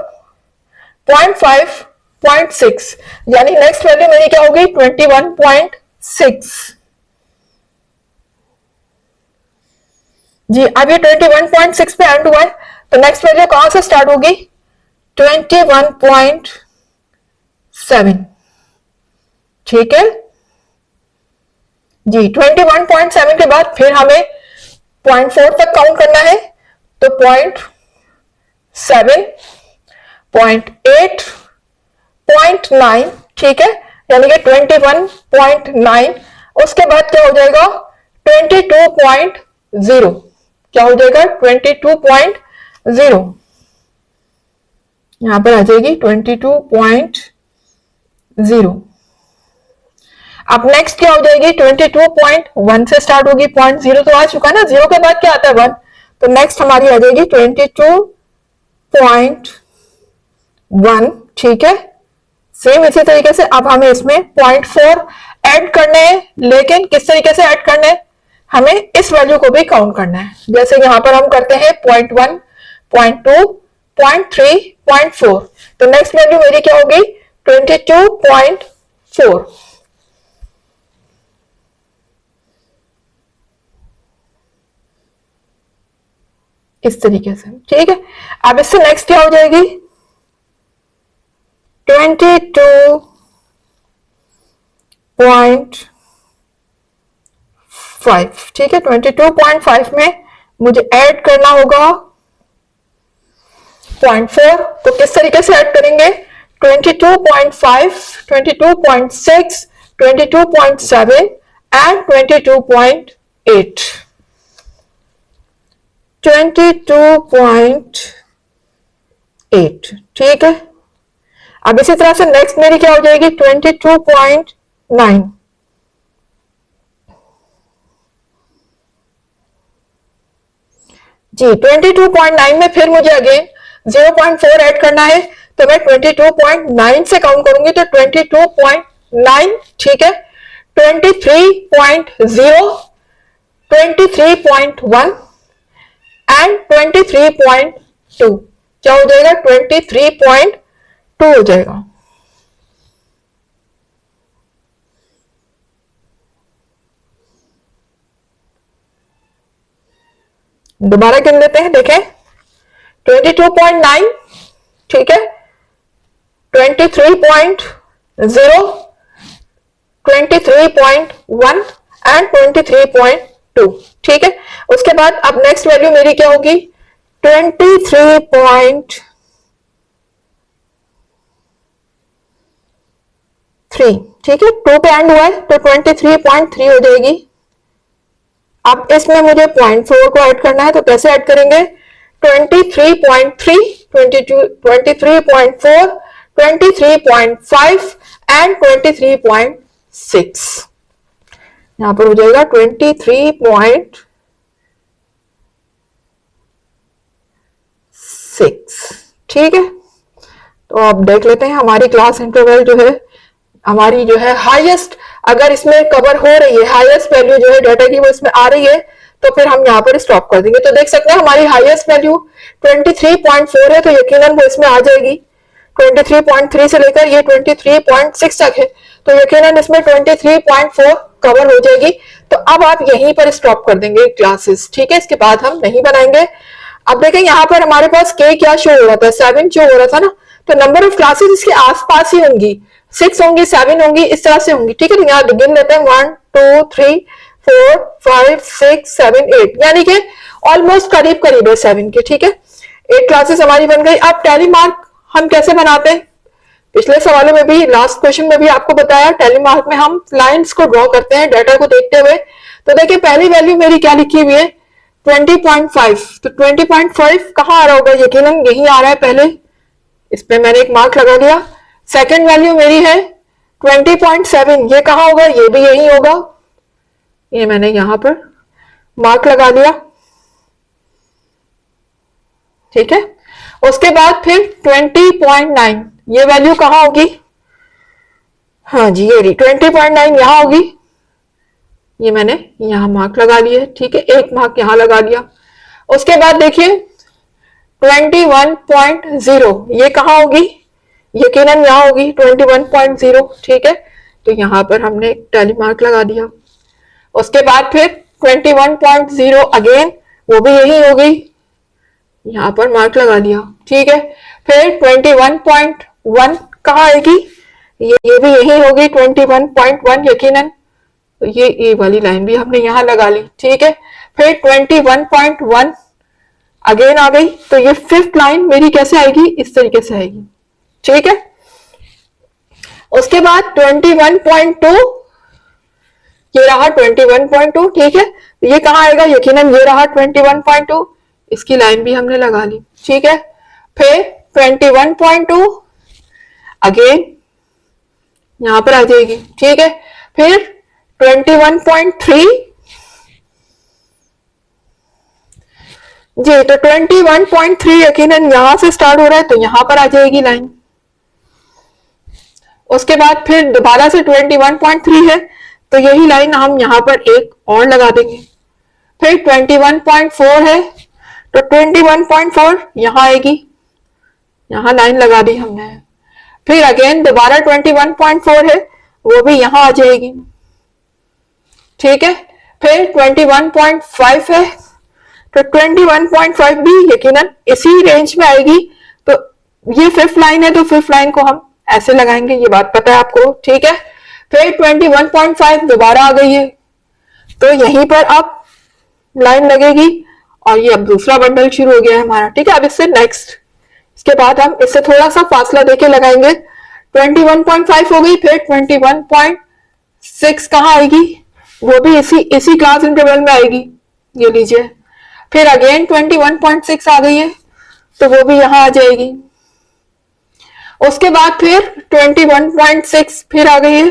0.5, 0.6, यानी नेक्स्ट वैल्यू मेरी क्या होगी 21.6। जी, अब ये 21.6 पे एंड हुआ है तो नेक्स्ट वैल्यू कहां से स्टार्ट होगी 21.7। ठीक है जी, 21.7 के बाद फिर हमें 0.4 तक काउंट करना है तो 0.7, 0.8, 0.9। ठीक है, यानी कि 21.9, उसके बाद क्या हो जाएगा 22.0, क्या हो जाएगा 22.0, यहां पर आ जाएगी 22.0। अब नेक्स्ट क्या हो जाएगी 22.1 से स्टार्ट होगी, 0.0 तो आ चुका है ना, 0 के बाद क्या आता है 1, तो नेक्स्ट हमारी आ जाएगी 22.1। ठीक है, सेम इसी तरीके से अब हमें इसमें 0.4 ऐड करने हैं, लेकिन किस तरीके से ऐड करने हैं, हमें इस वैल्यू को भी काउंट करना है। जैसे यहां पर हम करते हैं 0.1, 0.2, 0.3, 0.4, तो नेक्स्ट वैल्यू मेरी क्या होगी 22.4। इस तरीके से। ठीक है, अब इससे नेक्स्ट क्या हो जाएगी 22.5। ठीक है, 22.5 में मुझे ऐड करना होगा 0.4, तो किस तरीके से ऐड करेंगे 22.5, 22.6, 22.7 एंड 22.8, 22.8। ठीक है, अब इसी तरह से नेक्स्ट मेरी क्या हो जाएगी 22.9। जी, 22.9 में फिर मुझे अगेन 0.4 ऐड करना है, तो मैं 22.9 से काउंट करूंगी तो 22.9। ठीक है, 23.0, 23.1 एंड 23.2, क्या हो जाएगा 23.2 हो जाएगा। दोबारा गिन लेते हैं, देखें 22.9, ठीक है, 23.0, 23.1 एंड 23.2। ठीक है, उसके बाद अब नेक्स्ट वैल्यू मेरी क्या होगी 23.3। ठीक है, 2 पे एंड हुआ है तो 23.3 हो जाएगी। अब इसमें मुझे 0.4 को ऐड करना है, तो कैसे ऐड करेंगे 23.3, 23.4, 23.5 एंड 23.6, यहां पर हो जाएगा 23.6। ठीक है, तो अब देख लेते हैं हमारी क्लास इंटरवल जो है, हमारी जो है हाईएस्ट, अगर इसमें कवर हो रही है, हाईएस्ट वैल्यू जो है डाटा की वो इसमें आ रही है, तो फिर हम यहाँ पर स्टॉप कर देंगे। तो देख सकते हैं हमारी हाईएस्ट वैल्यू 23.4 है, तो यकीनन वो इसमें आ जाएगी। 23.3 से लेकर ये 23.6 तक है, तो यकीनन इसमें 23.4 कवर हो जाएगी। तो अब आप यहीं पर स्टॉप कर देंगे क्लासेस, ठीक है, इसके बाद हम नहीं बनाएंगे। अब देखें यहाँ पर हमारे पास के क्या शो हो रहा था, 7 शो हो रहा था ना, तो नंबर ऑफ क्लासेस इसके आसपास ही होंगी, 6 होंगी, 7 होंगी, इस तरह से होंगी। ठीक है, तो यहाँ गिन लेते हैं 1 2 3 4 5 6 7 8, यानी कि ऑलमोस्ट करीब करीब है 7 के। ठीक है, 8 क्लासेस हमारी बन गई। अब टैली मार्क हम कैसे बनाते हैं, पिछले सवालों में भी, लास्ट क्वेश्चन में भी आपको बताया, टैली मार्क में हम लाइंस को ड्रॉ करते हैं डाटा को देखते हुए। तो देखिए पहली वैल्यू मेरी क्या लिखी हुई है 20.5, तो 20.5 कहाँ आ रहा होगा, यकीनन यही आ रहा है पहले, इस पे मैंने एक मार्क लगा दिया। सेकंड वैल्यू मेरी है 20.7, ये कहाँ होगा, ये भी यही होगा, ये मैंने यहां पर मार्क लगा दिया। ठीक है, उसके बाद फिर 20.9, ये वैल्यू कहाँ होगी, हाँ जी ये रही 20.9 यहां होगी, ये मैंने यहां मार्क लगा लिए। ठीक है, एक मार्क यहां लगा दिया। उसके बाद देखिए 21.0, ये कहाँ होगी, यकीनन यहां होगी 21.0। ठीक है, तो यहां पर हमने एक टैली मार्क लगा दिया। उसके बाद फिर 21.0 अगेन, वो भी यही होगी, यहां पर मार्क लगा दिया। ठीक है, फिर 21.1 कहाँ आएगी, ये भी यही होगी 21.1 यकीनन, तो ये वाली लाइन भी हमने यहां लगा ली। ठीक है, फिर 21.1 अगेन आ गई, तो ये फिफ्थ लाइन मेरी कैसे आएगी, इस तरीके से आएगी। ठीक है, उसके बाद 21.2, ये रहा 21.2। ठीक है, ये कहाँ आएगा, यकीनन ये रहा 21.2, इसकी लाइन भी हमने लगा ली। ठीक है, फिर 21.2 अगेन यहां पर आ जाएगी। ठीक है, फिर 21.3 जी, तो 21.3 यकीनन यहां से स्टार्ट हो रहा है, तो यहां पर आ जाएगी लाइन। उसके बाद फिर दोबारा से 21.3 है, तो यही लाइन हम यहां पर एक और लगा देंगे। फिर 21.4 है, तो 21.4 यहां आएगी, यहां लाइन लगा दी हमने। फिर अगेन दोबारा 21.4 है, वो भी यहां आ जाएगी। ठीक है, फिर 21.5 है, तो 21.5 भी यकीनन इसी रेंज में आएगी। तो ये फिफ्थ लाइन है, तो फिफ्थ लाइन को हम ऐसे लगाएंगे, ये बात पता है आपको। ठीक है, फिर 21.5 दोबारा आ गई है, तो यहीं पर अब लाइन लगेगी, और ये अब दूसरा बंडल शुरू हो गया है हमारा। ठीक है, अब इससे नेक्स्ट, इसके बाद हम इससे थोड़ा सा फासला देके लगाएंगे। 21.5 हो गई, फिर 21.6 कहाँ आएगी, वो भी इसी क्लास इंटरवल में आएगी, ये लीजिए। फिर अगेन 21.6 आ गई है, तो वो भी यहां आ जाएगी। उसके बाद फिर 21.6 फिर आ गई है,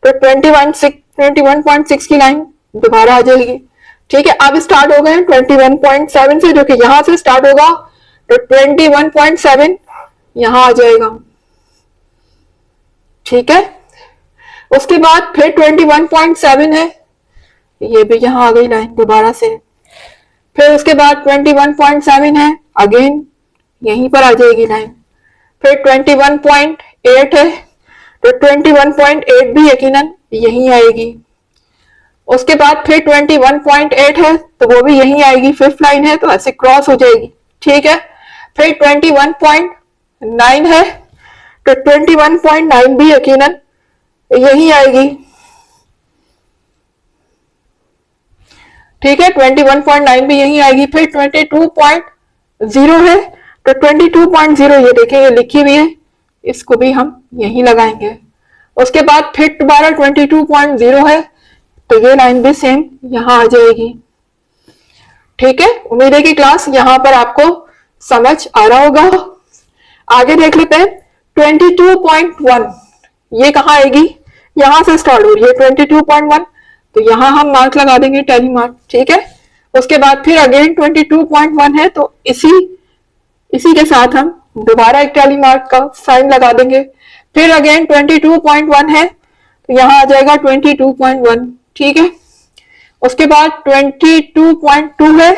तो 21.6 की लाइन दोबारा आ जाएगी। ठीक है, अब स्टार्ट हो गए 21.7 से, जो कि यहां से स्टार्ट होगा, तो 21.7 यहां आ जाएगा। ठीक है, उसके बाद फिर 21.7 है, ये भी यहां आ गई लाइन दोबारा से। फिर उसके बाद 21.7 है, अगेन यहीं पर आ जाएगी लाइन। फिर 21.8 है, तो 21.8 भी यकीनन यहीं आएगी। उसके बाद फिर 21.8 है, तो वो भी यहीं आएगी, फिफ्थ लाइन है, तो ऐसे क्रॉस हो जाएगी। ठीक है, फिर 21.9 है, तो 21.9 भी यकीनन यहीं आएगी। ठीक है, 21.9 भी यहीं आएगी। फिर 22.0 है, तो 22.0 ये देखें, ये लिखी हुई है, इसको भी हम यहीं लगाएंगे। उसके बाद फिर दोबारा 22.0 है, तो ये लाइन भी सेम यहां आ जाएगी। ठीक है, उम्मीद है कि क्लास यहां पर आपको समझ आ रहा होगा। आगे देख लेते हैं 22.1, ये कहाँ आएगी, यहां से स्टार्ट हो रही है 22.1, तो यहां हम मार्क लगा देंगे, टैली मार्क। ठीक है, उसके बाद फिर अगेन 22.1 है, तो इसी के साथ हम दोबारा एक टैली मार्क का साइन लगा देंगे। फिर अगेन 22.1 है तो यहाँ आ जाएगा 22.1, ठीक है। उसके बाद 22.2 है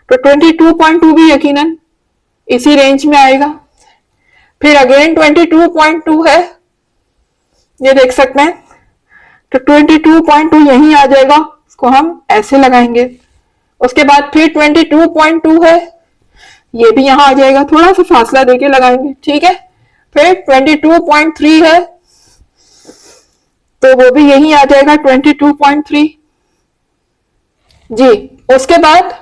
तो 22.2 भी यकीनन इसी रेंज में आएगा। फिर अगेन 22.2 है, ये देख सकते हैं, तो 22.2 यही आ जाएगा, इसको हम ऐसे लगाएंगे। उसके बाद फिर 22.2 है, ये भी यहां आ जाएगा, थोड़ा सा फासला देके लगाएंगे, ठीक है। फिर 22.3 है तो वो भी यही आ जाएगा 22.3 जी। उसके बाद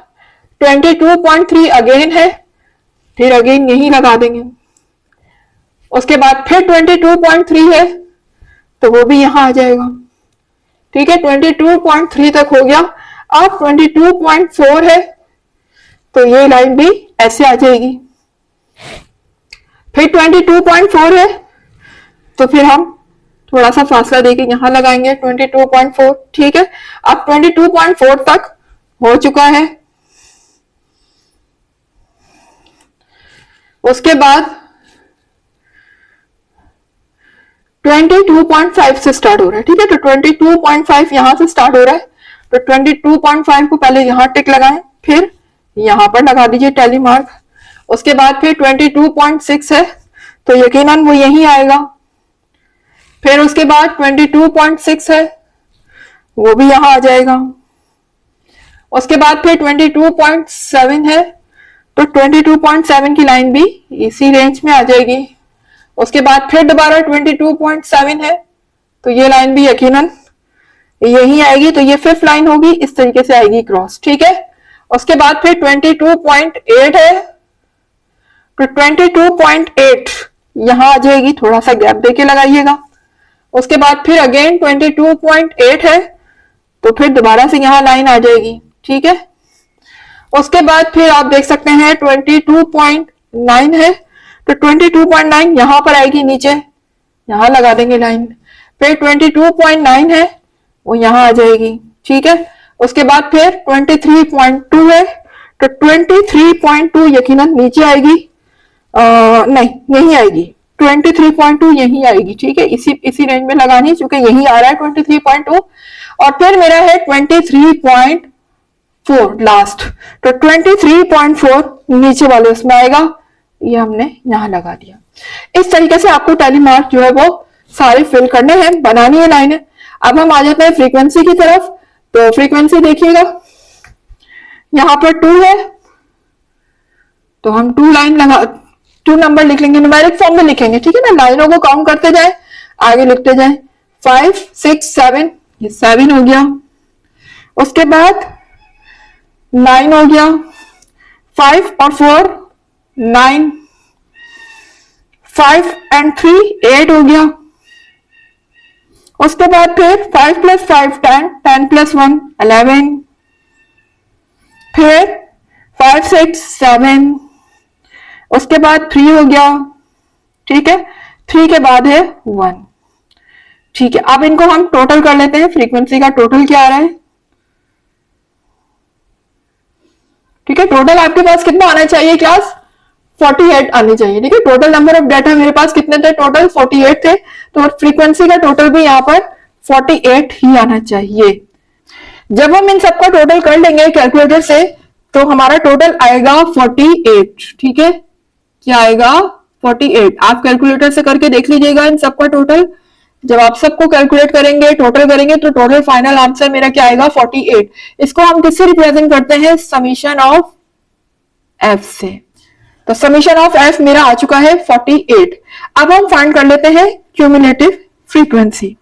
22.3 अगेन है, फिर अगेन यही लगा देंगे। उसके बाद फिर 22.3 है तो वो भी यहां आ जाएगा, ठीक है। 22.3 तक हो गया। अब 22.4 है तो ये लाइन भी ऐसे आ जाएगी। फिर 22.4 है तो फिर हम थोड़ा सा फासला देके यहां लगाएंगे 22.4, ठीक है। अब 22.4 तक हो चुका है। उसके बाद 22.5 से स्टार्ट हो रहा है, ठीक है। तो 22.5 यहां से स्टार्ट हो रहा है तो 22.5 को पहले यहां टिक लगाएं, फिर यहां पर लगा दीजिए टैली मार्क। उसके बाद फिर 22.6 है तो यकीनन वो यही आएगा। फिर उसके बाद 22.6 है, वो भी यहां आ जाएगा। उसके बाद फिर 22.7 है तो 22.7 की लाइन भी इसी रेंज में आ जाएगी। उसके बाद फिर दोबारा 22.7 है तो ये लाइन भी यकीनन यही आएगी, तो ये फिफ्थ लाइन होगी, इस तरीके से आएगी क्रॉस, ठीक है। उसके बाद फिर 22.8 है तो 22.8 यहां आ जाएगी, थोड़ा सा गैप देके लगाइएगा। उसके बाद फिर अगेन 22.8 है तो फिर दोबारा से यहां लाइन आ जाएगी, ठीक है। उसके बाद फिर आप देख सकते हैं 22.9 है तो 22.9 यहां पर आएगी, नीचे यहां लगा देंगे लाइन। फिर 22.9 है वो यहां आ जाएगी, ठीक है। उसके बाद फिर 23.2 है तो 23.2 यकीनन नीचे आएगी, नहीं आएगी, 23.2 यही आएगी, ठीक है। इसी रेंज में लगानी, चूंकि यही आ रहा है 23.2। और फिर मेरा है 23.4 लास्ट, तो 23.4 नीचे वाले उसमें आएगा, ये हमने यहां लगा दिया। इस तरीके से आपको टैली मार्क जो है वो सारे फिल करने हैं, बनानी है लाइनें। अब हम आ जाते हैं फ्रीक्वेंसी की तरफ। तो फ्रीक्वेंसी देखिएगा, यहां पर 2 है तो हम 2 नंबर लिख लेंगे, न्यूमेरिक फॉर्म में लिखेंगे, ठीक है ना। लाइनों को काउंट करते जाए, आगे लिखते जाए। 5 6 7, ये 7 हो गया। उसके बाद 9 हो गया, 5 और 4 9, 5 and 3 8 हो गया। उसके बाद फिर 5 + 5 10, 10 + 1 11, फिर 5 6 7, उसके बाद 3 हो गया, ठीक है। 3 के बाद है 1, ठीक है। अब इनको हम टोटल कर लेते हैं, फ्रीक्वेंसी का टोटल क्या आ रहा है, ठीक है। टोटल आपके पास कितना आना चाहिए क्लास, 48 आनी चाहिए, ठीक है। टोटल नंबर ऑफ डाटा मेरे पास कितने थे, टोटल 48 थे, तो फ्रीक्वेंसी का टोटल भी यहाँ पर 48 ही आना चाहिए। जब हम इन सबका टोटल कर लेंगे कैलकुलेटर से तो हमारा टोटल आएगा 48, ठीक है। क्या आएगा, 48। आप कैलकुलेटर से करके देख लीजिएगा इन सबका टोटल। जब आप सबको कैलकुलेट करेंगे, टोटल करेंगे, तो टोटल फाइनल आंसर मेरा क्या आएगा, 48। इसको हम किससे रिप्रेजेंट करते हैं, समीशन ऑफ एफ से। तो समीशन ऑफ एफ मेरा आ चुका है 48। अब हम फाइंड कर लेते हैं क्यूमुलेटिव फ्रीक्वेंसी।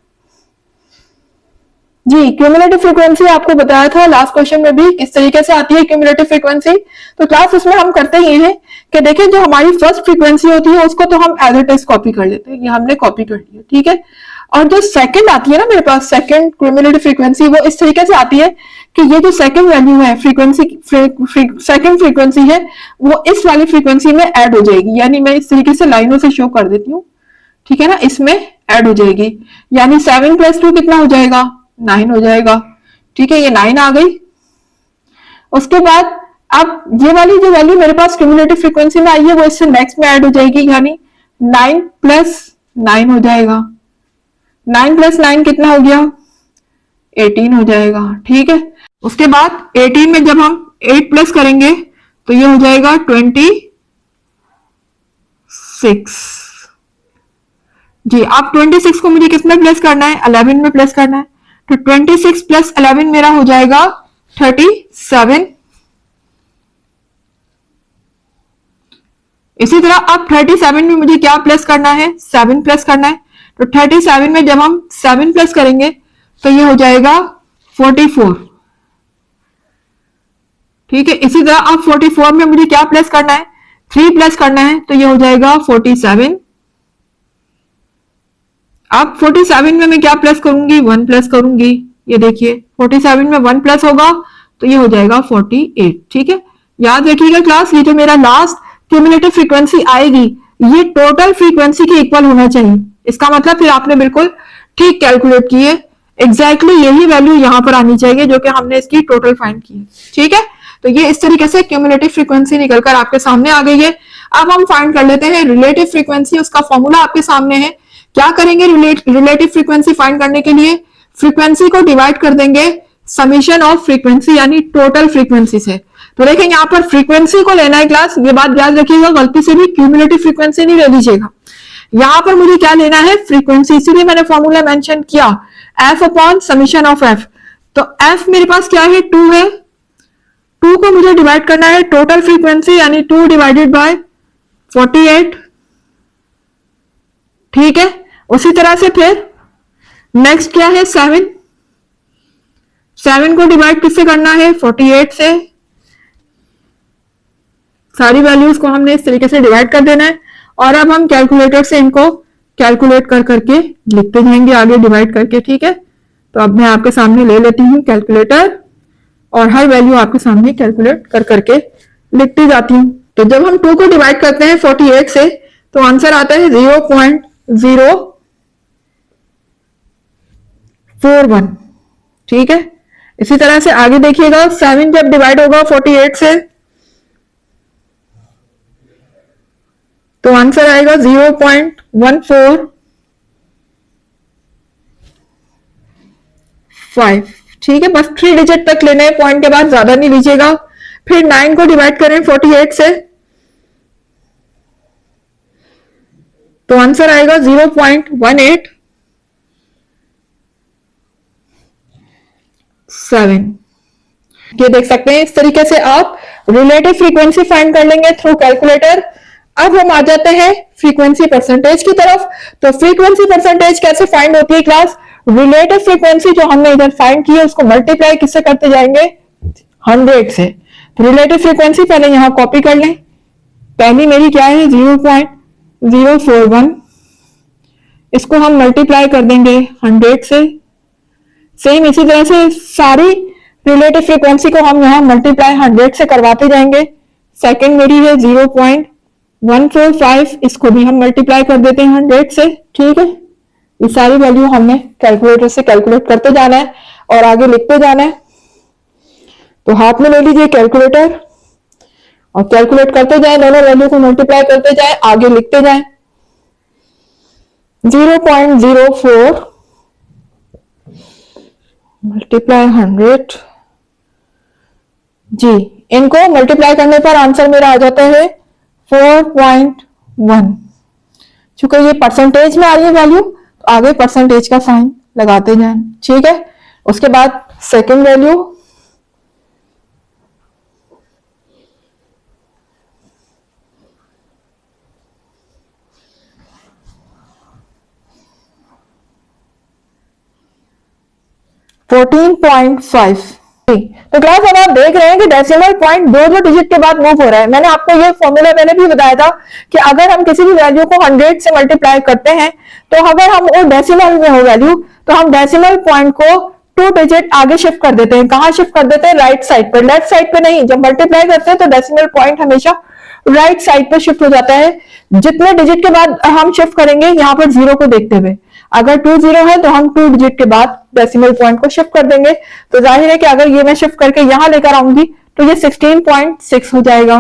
जी, क्यूमुलेटिव फ्रीक्वेंसी आपको बताया था लास्ट क्वेश्चन में भी किस तरीके से आती है क्यूमुलेटिव फ्रीक्वेंसी। तो क्लास उसमें हम करते ये हैं कि देखिए, जो हमारी फर्स्ट फ्रीक्वेंसी होती है उसको तो हम एज इट इज कॉपी कर लेते हैं, ये हमने कॉपी कर लिया, ठीक है। और जो सेकंड आती है ना मेरे पास, सेकंड क्यूमुलेटिव फ्रीक्वेंसी, वो इस तरीके से आती है कि ये जो सेकंड वैल्यू है फ्रीक्वेंसी, सेकंड फ्रीक्वेंसी है, वो इस वाली फ्रीक्वेंसी में ऐड हो जाएगी। यानी मैं इस तरीके से लाइनों से शो कर देती हूँ, ठीक है ना, इसमें ऐड हो जाएगी। यानी 7 + 2 कितना हो जाएगा, 9 हो जाएगा, ठीक है। ये 9 आ गई। उसके बाद अब ये वाली जो वैल्यू मेरे पास क्यूमुलेटिव फ्रीक्वेंसी में आई है वो इससे नेक्स्ट में ऐड हो जाएगी, यानी 9 प्लस 9 हो जाएगा। 9 प्लस 9 कितना हो गया? 18 हो जाएगा। ठीक है, उसके बाद 18 में जब हम 8 प्लस करेंगे तो ये हो जाएगा 26। जी, अब 26 को मुझे किस में प्लस करना है? 11 में प्लस करना है। तो 26 प्लस 11 मेरा हो जाएगा 37। इसी तरह अब 37 में मुझे क्या प्लस करना है? 7 प्लस करना है। तो 37 में जब हम 7 प्लस करेंगे तो ये हो जाएगा 44। ठीक है, इसी तरह अब 44 में मुझे क्या प्लस करना है? 3 प्लस करना है, तो ये हो जाएगा 47। अब 47 में मैं क्या प्लस करूंगी? 1 प्लस करूंगी। ये देखिए 47 में 1 प्लस होगा तो ये हो जाएगा 48। ठीक है, याद रखिएगा क्लास, ये जो मेरा लास्ट क्यूमुलेटिव फ्रीक्वेंसी आएगी ये टोटल फ्रीक्वेंसी के इक्वल होना चाहिए। इसका मतलब फिर आपने बिल्कुल ठीक कैलकुलेट की है, एग्जैक्टली यही वैल्यू यहां पर आनी चाहिए जो कि हमने इसकी टोटल फाइंड की है। ठीक है, तो ये इस तरीके से क्यूमुलेटिव फ्रीक्वेंसी निकलकर आपके सामने आ गई है। अब हम फाइंड कर लेते हैं रिलेटिव फ्रीक्वेंसी, उसका फॉर्मूला आपके सामने है। क्या करेंगे रिलेटिव फ्रीक्वेंसी फाइंड करने के लिए? फ्रीक्वेंसी को डिवाइड कर देंगे समीशन ऑफ फ्रीक्वेंसी यानी टोटल फ्रीक्वेंसी से। तो देखें यहाँ पर फ्रीक्वेंसी को लेना है क्लास, ये बात याद रखिएगा, गलती से भी क्यूमुलेटिव फ्रीक्वेंसी नहीं ले लीजिएगा। यहां पर मुझे क्या लेना है? फ्रीक्वेंसी, इसीलिए मैंने फॉर्मूला मेंशन किया F upon summation of F. तो एफ मेरे पास क्या है? 2 है। 2 को मुझे डिवाइड करना है टोटल फ्रीक्वेंसी यानी 2 डिवाइडेड बाय 48। ठीक है, उसी तरह से फिर नेक्स्ट क्या है? 7। 7 को डिवाइड किससे करना है? 48 से। सारी वैल्यूज को हमने इस तरीके से डिवाइड कर देना है और अब हम कैलकुलेटर से इनको कैलकुलेट कर करके लिखते जाएंगे आगे डिवाइड करके। ठीक है, तो अब मैं आपके सामने ले लेती हूँ कैलकुलेटर और हर वैल्यू आपके सामने कैलकुलेट कर करके लिखती जाती हूँ। तो जब हम 2 को डिवाइड करते हैं 48 से तो आंसर आता है 0.041। ठीक है, इसी तरह से आगे देखिएगा 7 जब डिवाइड होगा 48 से तो आंसर आएगा 0.145। ठीक है, बस 3 डिजिट तक लेने हैं, पॉइंट के बाद ज्यादा नहीं लीजिएगा। फिर 9 को डिवाइड करें 48 से तो आंसर आएगा 0.187। ये देख सकते हैं, इस तरीके से आप रिलेटिव फ्रीक्वेंसी फाइंड कर लेंगे थ्रू कैलकुलेटर। अब हम आ जाते हैं फ्रीक्वेंसी परसेंटेज की तरफ। तो फ्रीक्वेंसी परसेंटेज कैसे फाइंड होती है क्लास? रिलेटिव फ्रीक्वेंसी जो हमने इधर फाइंड की है उसको मल्टीप्लाई किससे करते जाएंगे? 100 से। तो रिलेटिव फ्रीक्वेंसी पहले यहां कॉपी कर लें। पहली मेरी क्या है? 0.041। इसको हम मल्टीप्लाई कर देंगे 100 से। सेम इसी तरह से सारी रिलेटिव फ्रीक्वेंसी को हम यहां मल्टीप्लाई 100 से करवाते जाएंगे। सेकंड मेरी है 0.145, इसको भी हम मल्टीप्लाई कर देते हैं 100 से। ठीक है, ये सारी वैल्यू हमने कैलकुलेटर से कैलकुलेट करते जाना है और आगे लिखते जाना है। तो हाथ में ले लीजिए कैलकुलेटर और कैलकुलेट करते जाए, दोनों वैल्यू को मल्टीप्लाई करते जाए, आगे लिखते जाए। 0.04 मल्टीप्लाई 100। जी, इनको मल्टीप्लाई करने पर आंसर मेरा आ जाता है 4.1। चूंकि ये परसेंटेज में आ रही है वैल्यू तो आगे परसेंटेज का साइन लगाते जाएं। ठीक है, उसके बाद सेकंड वैल्यू 14.5। तो क्लास अब आप देख रहे हैं कि डेसिमल पॉइंट दो डिजिट के बाद मूव हो रहा है। मैंने आपको ये फॉर्मूला मैंने भी बताया था कि अगर हम किसी भी वैल्यू को 100 से मल्टीप्लाई करते हैं तो अगर हम वो डेसिमल में हो वैल्यू तो हम डेसिमल पॉइंट को 2 डिजिट आगे शिफ्ट कर देते हैं। कहां शिफ्ट कर देते हैं? राइट साइड पर, लेफ्ट साइड पे नहीं। जब मल्टीप्लाई करते हैं तो डेसिमल पॉइंट हमेशा राइट साइड पर शिफ्ट हो जाता है। जितने डिजिट के बाद हम शिफ्ट करेंगे यहाँ पर 0 को देखते हुए, अगर 20 है तो हम 2 डिजिट के बाद डेसिमल पॉइंट को शिफ्ट कर देंगे। तो जाहिर है कि अगर ये मैं शिफ्ट करके यहां लेकर आऊंगी तो ये 16.6 हो जाएगा।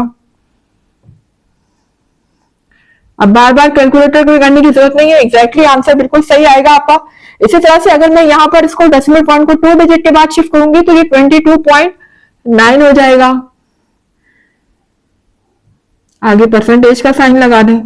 अब बार बार कैलकुलेटर को करने की जरूरत नहीं है, एग्जैक्टली आंसर बिल्कुल सही आएगा आपका। इसी तरह से अगर मैं यहाँ पर इसको डेसिमल पॉइंट को 2 डिजिट के बाद शिफ्ट करूंगी तो ये 22.9 हो जाएगा। आगे परसेंटेज का साइन लगा दें,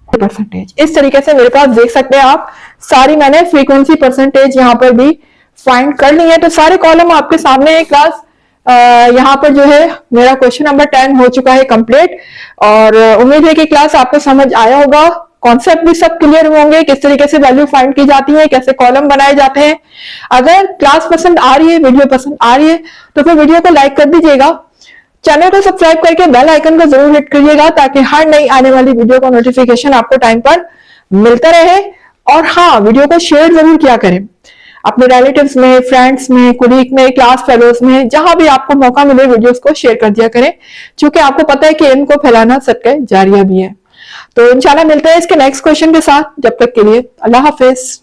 परसेंटेज। इस तरीके से मेरे पास देख सकते हैं आप, सारी मैंने फ्रीक्वेंसी परसेंटेज यहाँ पर भी फाइंड कर ली है। तो सारे कॉलम आपके सामने है क्लास। यहाँ पर जो है मेरा क्वेश्चन नंबर 10 हो चुका है कंप्लीट, और उम्मीद है कि क्लास आपको समझ आया होगा। कॉन्सेप्ट भी सब क्लियर होंगे, किस तरीके से वैल्यू फाइंड की जाती है, कैसे कॉलम बनाए जाते हैं। अगर क्लास पसंद आ रही है, वीडियो पसंद आ रही है, तो फिर वीडियो को लाइक कर दीजिएगा। चैनल को सब्सक्राइब करके बेल आइकन को जरूर हिट करिएगा, ताकि हर नई आने वाली वीडियो का नोटिफिकेशन आपको टाइम पर मिलता रहे। और हाँ, वीडियो को शेयर जरूर किया करें अपने रिलेटिव्स में, फ्रेंड्स में, कुलीग में, क्लास फेलोज में, जहां भी आपको मौका मिले वीडियोस को शेयर कर दिया करें, क्योंकि आपको पता है कि इनको फैलाना सदका जारिया भी है। तो इंशाल्लाह मिलते हैं इसके नेक्स्ट क्वेश्चन के साथ। जब तक के लिए अल्लाह हाफिज।